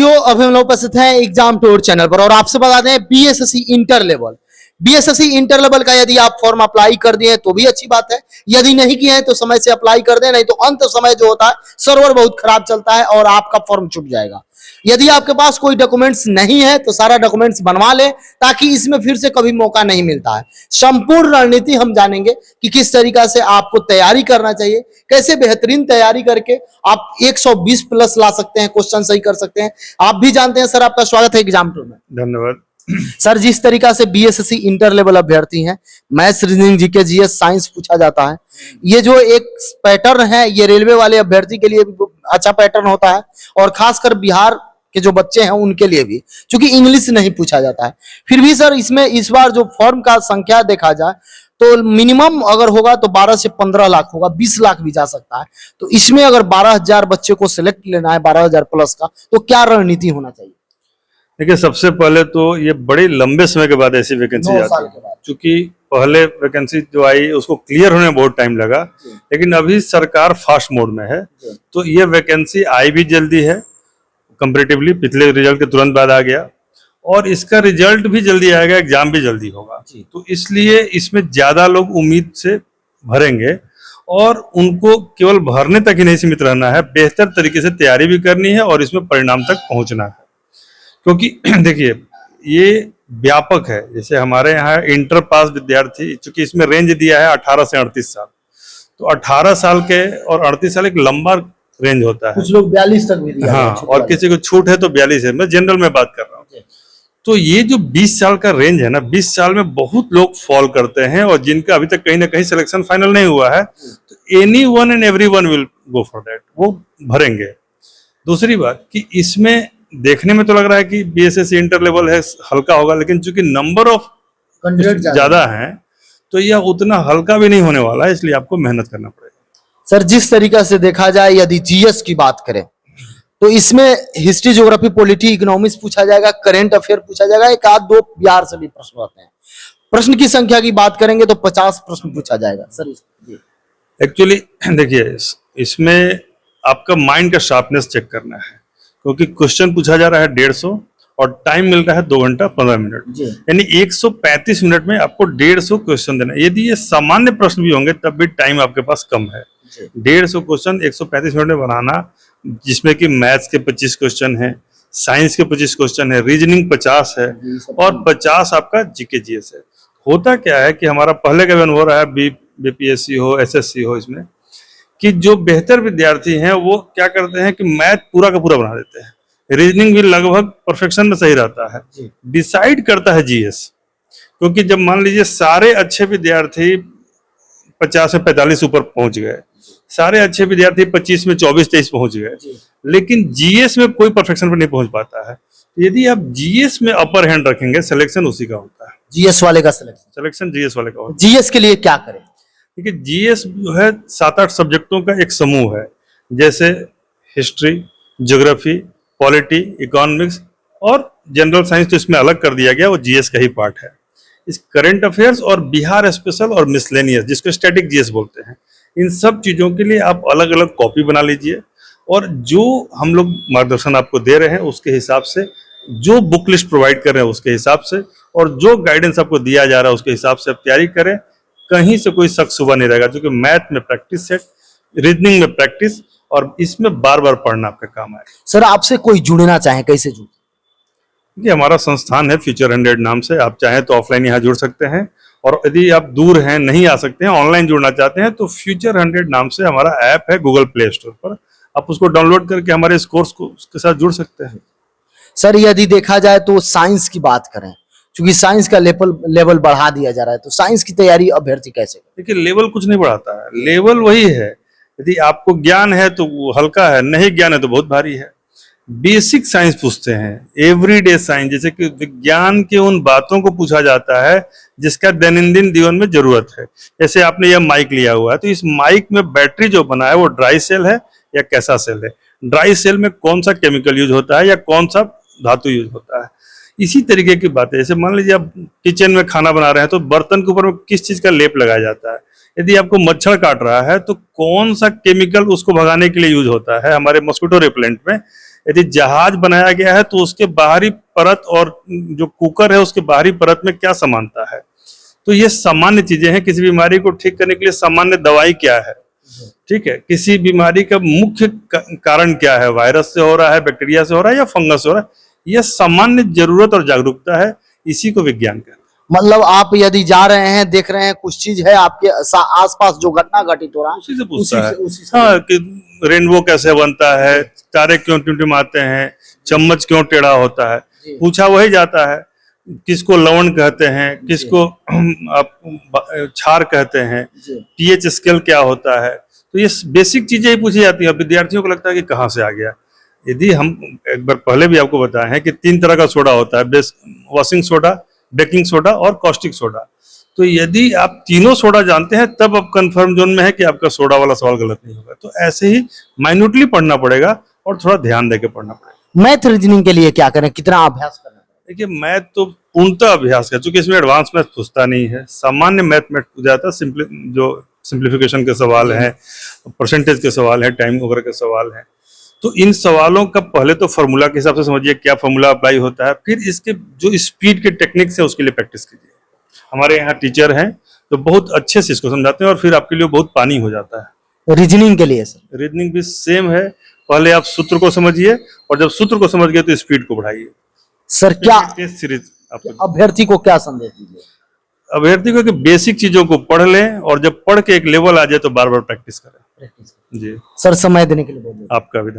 साथियों, अभी हम लोग उपस्थित हैं एग्जाम टूर चैनल पर और आपसे बता दें BSSC inter level. BSSC inter level का यदि आप फॉर्म अप्लाई कर दिए तो भी अच्छी बात है, यदि नहीं किए हैं तो समय से अप्लाई कर दें, नहीं तो अंत समय जो होता है सर्वर बहुत खराब चलता है और आपका फॉर्म छूट जाएगा। यदि आपके पास कोई डॉक्यूमेंट्स नहीं है तो सारा डॉक्यूमेंट्स बनवा लें ताकि इसमें फिर से कभी मौका नहीं मिलता है। संपूर्ण रणनीति हम जानेंगे कि किस तरीका से आपको तैयारी करना चाहिए, कैसे बेहतरीन तैयारी करके आप 120 प्लस ला सकते हैं, क्वेश्चन सही कर सकते हैं। आप भी जानते हैं सर, आपका स्वागत है एग्जाम टूर में। धन्यवाद सर, जिस तरीका से बीएसएससी इंटर लेवल अभ्यर्थी हैं, maths, reasoning, GK, GS, science पूछा जाता है, ये जो एक पैटर्न है ये रेलवे वाले अभ्यर्थी के लिए अच्छा पैटर्न होता है और खासकर बिहार के जो बच्चे हैं उनके लिए भी, क्योंकि इंग्लिश नहीं पूछा जाता है। फिर भी सर इसमें इस बार जो फॉर्म का संख्या देखा जाए तो मिनिमम अगर होगा तो 12 से 15 लाख होगा, 20 लाख भी जा सकता है। तो इसमें अगर 12,000 बच्चे को सिलेक्ट लेना है 12,000 प्लस का, तो क्या रणनीति होना चाहिए? देखिए, सबसे पहले तो ये बड़े लंबे समय के बाद ऐसी वैकेंसी आती है, क्योंकि पहले वैकेंसी जो आई उसको क्लियर होने में बहुत टाइम लगा, लेकिन अभी सरकार फास्ट मोड में है तो ये वैकेंसी आई भी जल्दी है कंपैरेटिवली, पिछले रिजल्ट के तुरंत बाद आ गया और इसका रिजल्ट भी जल्दी आएगा, एग्जाम भी जल्दी होगा। तो इसलिए इसमें ज्यादा लोग उम्मीद से भरेंगे और उनको केवल भरने तक ही नहीं सीमित रहना है, बेहतर तरीके से तैयारी भी करनी है और इसमें परिणाम तक पहुंचना है। क्योंकि देखिए ये व्यापक है, जैसे हमारे यहाँ इंटर पास विद्यार्थी, चूंकि इसमें रेंज दिया है 18 से 38 साल, तो 18 साल के और 38 साल एक लंबा रेंज होता है। कुछ लोग 42 तक भी दिया, हाँ, और किसी को छूट है तो 42 है, मैं जनरल में बात कर रहा हूँ। तो ये जो 20 साल का रेंज है ना, 20 साल में बहुत लोग फॉल करते हैं और जिनका अभी तक कहीं ना कहीं सिलेक्शन फाइनल नहीं हुआ है, तो any one and every one will go for that, वो भरेंगे। दूसरी बात कि इसमें देखने में तो लग रहा है कि बीएसएससी इंटर लेवल है, हल्का होगा, लेकिन चूंकि नंबर ऑफ कैंडिडेट ज्यादा है तो यह उतना हल्का भी नहीं होने वाला है, इसलिए आपको मेहनत करना पड़ेगा। सर, जिस तरीका से देखा जाए यदि जीएस की बात करें तो इसमें हिस्ट्री, ज्योग्राफी, पॉलिटी, इकोनॉमिक्स पूछा जाएगा, करंट अफेयर पूछा जाएगा, एक आध दो बिहार से भी प्रश्न आते हैं। प्रश्न की संख्या की बात करेंगे तो 50 प्रश्न पूछा जाएगा। सर एक्चुअली देखिए, इसमें आपका माइंड का शार्पनेस चेक करना है, क्योंकि क्वेश्चन पूछा जा रहा है 150 और टाइम मिल रहा है 2 घंटा 15 मिनट, यानी 135 मिनट में आपको 150 क्वेश्चन देना है। यदि ये सामान्य प्रश्न भी होंगे तब भी टाइम आपके पास कम है। 150 क्वेश्चन 135 मिनट में बनाना, जिसमें कि मैथ्स के 25 क्वेश्चन है, साइंस के 25 क्वेश्चन है, रीजनिंग 50 है और 50 आपका जीके जीएस है। होता क्या है कि हमारा पहले का भी अनुभव रहा है, बीपीएससी हो, एसएससी हो, इसमें कि जो बेहतर विद्यार्थी हैं वो क्या करते हैं कि मैथ पूरा का पूरा बना देते हैं, रीजनिंग भी लगभग परफेक्शन में सही रहता है, डिसाइड करता है जीएस। क्योंकि जब मान लीजिए सारे अच्छे विद्यार्थी 50 में 45 ऊपर पहुंच गए, सारे अच्छे विद्यार्थी 25 में 24-23 पहुंच गए, लेकिन जीएस में कोई परफेक्शन पर नहीं पहुंच पाता है। यदि आप जीएस में अपर हैंड रखेंगे, सिलेक्शन उसी का होता है, जीएस वाले का सिलेक्शन जीएस वाले का होता है। जीएस के लिए क्या करें? देखिए, जीएस जो है 7-8 सब्जेक्टों का एक समूह है, जैसे हिस्ट्री, ज्योग्राफी, पॉलिटी, इकोनॉमिक्स और जनरल साइंस, तो इसमें अलग कर दिया गया, वो जीएस का ही पार्ट है। इस करंट अफेयर्स और बिहार स्पेशल और मिसलेनियस, जिसको स्टैटिक जीएस बोलते हैं, इन सब चीजों के लिए आप अलग अलग कॉपी बना लीजिए और जो हम लोग मार्गदर्शन आपको दे रहे हैं उसके हिसाब से, जो बुक लिस्ट प्रोवाइड कर रहे हैं उसके हिसाब से और जो गाइडेंस आपको दिया जा रहा है उसके हिसाब से आप तैयारी करें। कहीं से कोई शक सुबह नहीं रहेगा, क्योंकि मैथ में प्रैक्टिस सेट, रीजनिंग में प्रैक्टिस और इसमें बार बार पढ़ना आपका काम है। सर, आपसे कोई जुड़ना चाहे कैसे जुड़? ये हमारा संस्थान है फ्यूचर 100 नाम से, आप चाहें तो ऑफलाइन यहाँ जुड़ सकते हैं और यदि आप दूर हैं, नहीं आ सकते हैं, ऑनलाइन जुड़ना चाहते हैं तो फ्यूचर 100 नाम से हमारा ऐप है गूगल प्ले स्टोर पर, आप उसको डाउनलोड करके हमारे इस कोर्स को उसके साथ जुड़ सकते हैं। सर, यदि देखा जाए तो साइंस की बात करें, क्योंकि साइंस का लेवल बढ़ा दिया जा रहा है, तो साइंस की तैयारी अभ्यर्थी कैसे करें? देखिए, लेवल कुछ नहीं बढ़ाता है, लेवल वही है। यदि आपको ज्ञान है तो वो हल्का है, नहीं ज्ञान है तो बहुत भारी है। बेसिक साइंस पूछते हैं, एवरीडे साइंस, जैसे कि विज्ञान के उन बातों को पूछा जाता है जिसका दैनंदिन जीवन में जरूरत है। जैसे आपने यह माइक लिया हुआ है, तो इस माइक में बैटरी जो बना है वो ड्राई सेल है या कैसा सेल है, ड्राई सेल में कौन सा केमिकल यूज होता है या कौन सा धातु यूज होता है। इसी तरीके की बात है, जैसे मान लीजिए आप किचन में खाना बना रहे हैं तो बर्तन के ऊपर में किस चीज का लेप लगाया जाता है। यदि आपको मच्छर काट रहा है तो कौन सा केमिकल उसको भगाने के लिए यूज होता है। हमारे मॉस्किटो रिपेलेंट में यदि जहाज बनाया गया है तो उसके बाहरी परत और जो कुकर है उसके बाहरी परत में क्या समानता है। तो ये सामान्य चीजें हैं। किसी बीमारी को ठीक करने के लिए सामान्य दवाई क्या है, ठीक है, किसी बीमारी का मुख्य कारण क्या है, वायरस से हो रहा है, बैक्टीरिया से हो रहा है या फंगस से हो रहा है, यह सामान्य जरूरत और जागरूकता है, इसी को विज्ञान कहते हैं। मतलब आप यदि जा रहे हैं, देख रहे हैं कुछ चीज है आपके आसपास जो घटना घटित हो रहा है, उसी से पूछता है। उसी से हाँ, कि रेनबो कैसे बनता है, तारे क्यों टिमटिमाते हैं, चम्मच क्यों टेढ़ा होता है, पूछा वही जाता है। किसको लवण कहते हैं, किसको आप क्षार कहते हैं, पीएच स्केल क्या होता है, तो ये बेसिक चीजें ही पूछी जाती हैं। विद्यार्थियों को लगता है कि कहाँ से आ गया। यदि हम एक बार पहले भी आपको बताए हैं कि 3 तरह का सोडा होता है, वॉशिंग सोडा, बेकिंग सोडा और कॉस्टिक सोडा। तो यदि आप तीनों सोडा जानते हैं तब आप कंफर्म जोन में है कि आपका सोडा वाला सवाल गलत नहीं होगा। तो ऐसे ही माइन्यूटली पढ़ना पड़ेगा और थोड़ा ध्यान देके पढ़ना पड़ेगा। मैथ रीजनिंग के लिए क्या करें, कितना अभ्यास करना पड़ेगा? देखिए, मैथ तो पूर्णतः अभ्यास है, क्योंकि इसमें एडवांस मैथ पूछता नहीं है, सामान्य मैथ में पूछा जाता है। जो सिंप्लीफिकेशन के सवाल हैं, परसेंटेज के सवाल हैं, टाइम ओवर के सवाल हैं। तो इन सवालों का पहले तो फॉर्मूला के हिसाब से समझिए क्या फॉर्मूला अप्लाई होता है, फिर इसके जो स्पीड के टेक्निक्स है उसके लिए प्रैक्टिस कीजिए। हमारे यहाँ टीचर हैं तो बहुत अच्छे से इसको समझाते हैं और फिर आपके लिए बहुत पानी हो जाता है। रीजनिंग के लिए सर? रीजनिंग भी सेम है, पहले आप सूत्र को समझिए और जब सूत्र को समझ गए तो स्पीड को बढ़ाइए। सर क्या टेस्ट सीरीज अभ्यर्थी को क्या संदेश दीजिए? अभ्यर्थी को कि बेसिक चीजों को पढ़ लें और जब पढ़ के एक लेवल आ जाए तो बार बार प्रैक्टिस करें। जी सर, समय देने के लिए बहुत आपका भी धन्यवाद।